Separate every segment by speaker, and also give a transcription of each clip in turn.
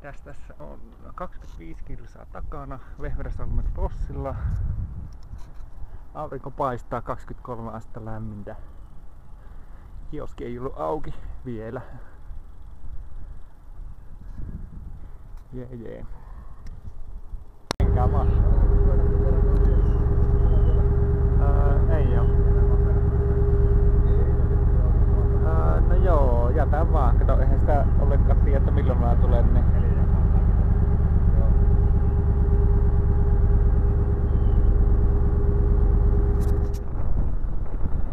Speaker 1: Tässä on 25 kilsaa takana Vehmersalmen Rossilla. Aurinko paistaa, 23 astetta lämmintä. Kioski ei ollut auki vielä. Jee. Menkää vaan. Ei oo. No joo, jätän vaan. Kato, eihän sitä olekaan tiedä, että milloin mä tulen. Niin.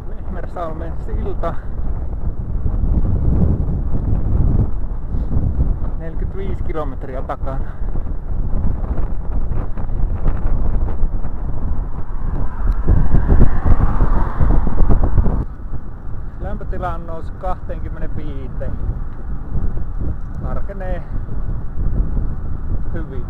Speaker 1: Vehmersalmen silta. 45 kilometriä takana. Lämpötila on noussut 25. Tarkenee hyvin.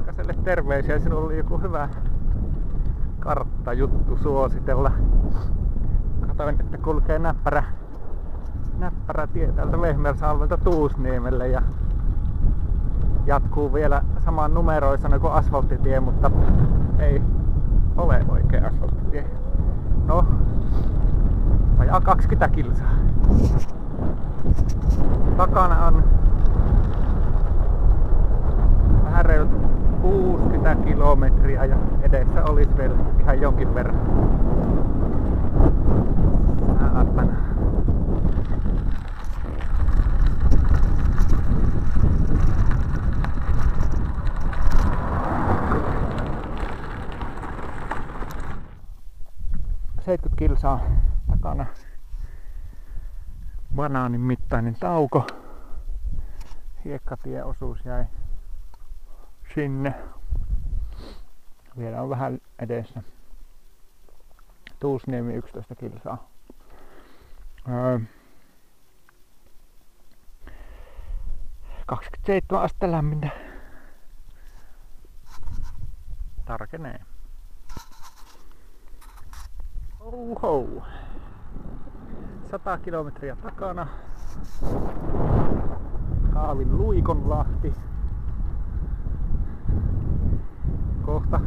Speaker 1: Kaselle terveisiä, sinulla oli joku hyvä karttajuttu suositella. Katoin, että kulkee näppärä tie täältä Vehmersalmelta Tuusniemelle ja jatkuu vielä samaan numeroissa kuin asfalttitie, mutta ei ole oikea asfalttitie. No, vajaa 20 kilsaa. Takana on vähän reilut 60 kilometriä ja edessä olisi vielä ihan jonkin verran. Kilsaa takana. Banaanin mittainen tauko. Hiekkatieosuus jäi sinne. Vielä on vähän edessä. Tuusniemi 11 kilsaa. 27 astetta lämmintä. Tarkenee. Oho. 100 kilometriä takana. Kaavin Luikonlahti. Kohta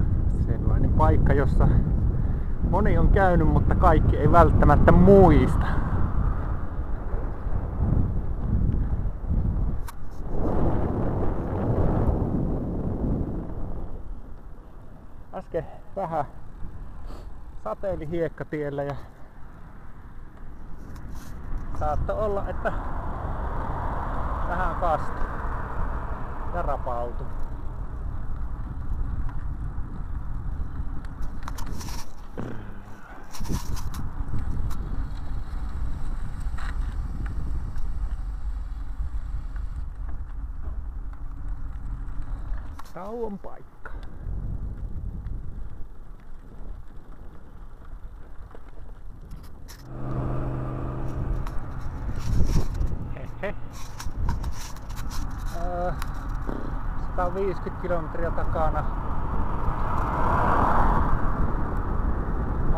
Speaker 1: sellainen paikka, jossa moni on käynyt, mutta kaikki ei välttämättä muista. Äsken vähän sateili hiekkatiellä ja saattoi olla, että vähän kastui ja rapautui. Tauon paikka. Hehe. 150 kilometriä takana.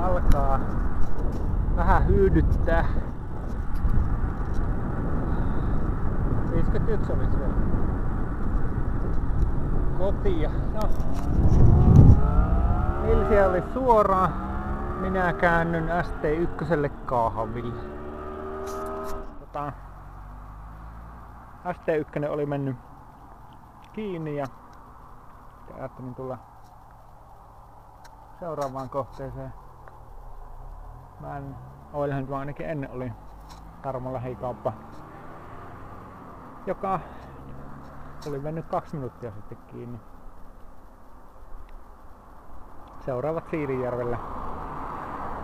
Speaker 1: Alkaa vähän hyydyttää. 51 olisi vielä. Kotia. No. Ilsiä oli suoraan. Minä käännyn ST1 kahville. ST1 oli mennyt kiinni ja ajattelin tulla seuraavaan kohteeseen. Oilahan mä ainakin ennen oli Tarmon lähikauppa, joka oli mennyt 2 minuuttia sitten kiinni. Seuraavat Siilinjärvellä.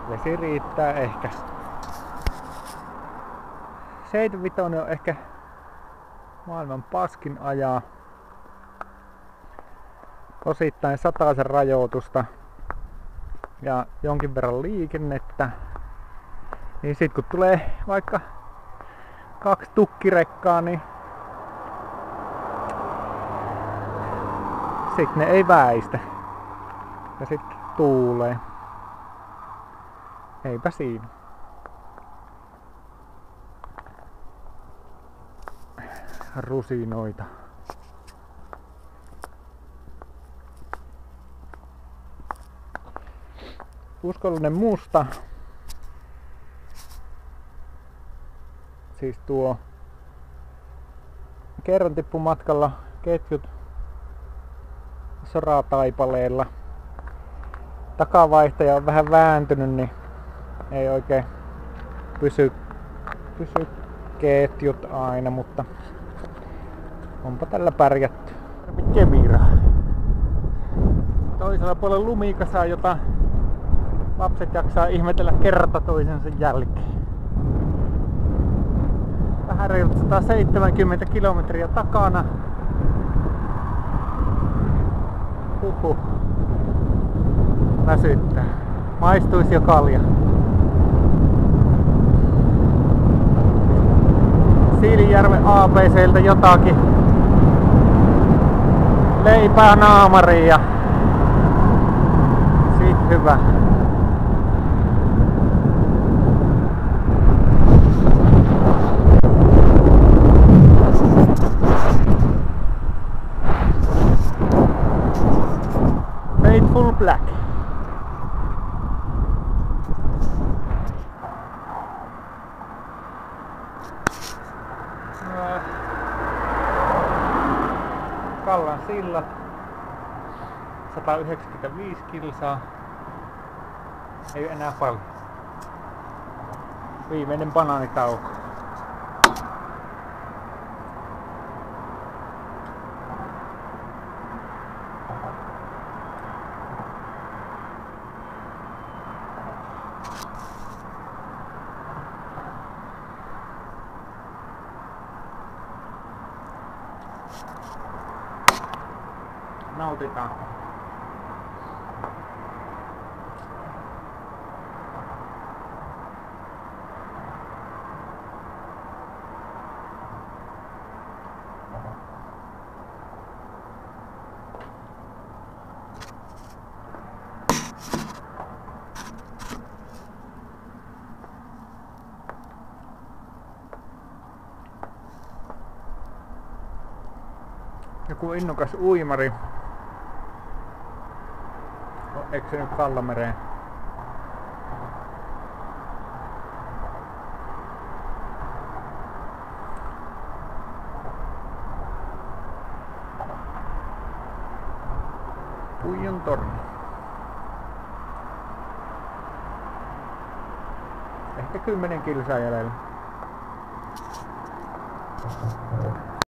Speaker 1: Vesi riittää ehkä. 75 on ehkä maailman paskin ajaa. Osittain sataisen rajoitusta ja jonkin verran liikennettä. Niin sit kun tulee vaikka 2 tukkirekkaa, niin sit ne ei väistä. Ja sit tuulee. Eipä siinä. Rusinoita. Uskollinen musta. Siis tuo kerran tippu matkalla ketjut sorataipaleella. Takavaihtaja on vähän vääntynyt, niin ei oikein pysy ketjut aina, mutta onpa tällä pärjätty. Kemira. Toisella puolella lumikasaa, jota lapset jaksaa ihmetellä kerta toisensa jälkeen. Vähän reilut 170 kilometriä takana. Väsyttää. Maistuisi jo kalja. Siilinjärven ABCltä jotakin leipää naamariin ja sit hyvä. Faithful Black. Kallan sillat 195 kilsaa. Ei enää paljon. Viimeinen banaanitauko. Nautitaan. Joku innokas uimari. On eksynyt Kallamereen. Puijon torni. Ehkä 10 kilsaa jäljellä.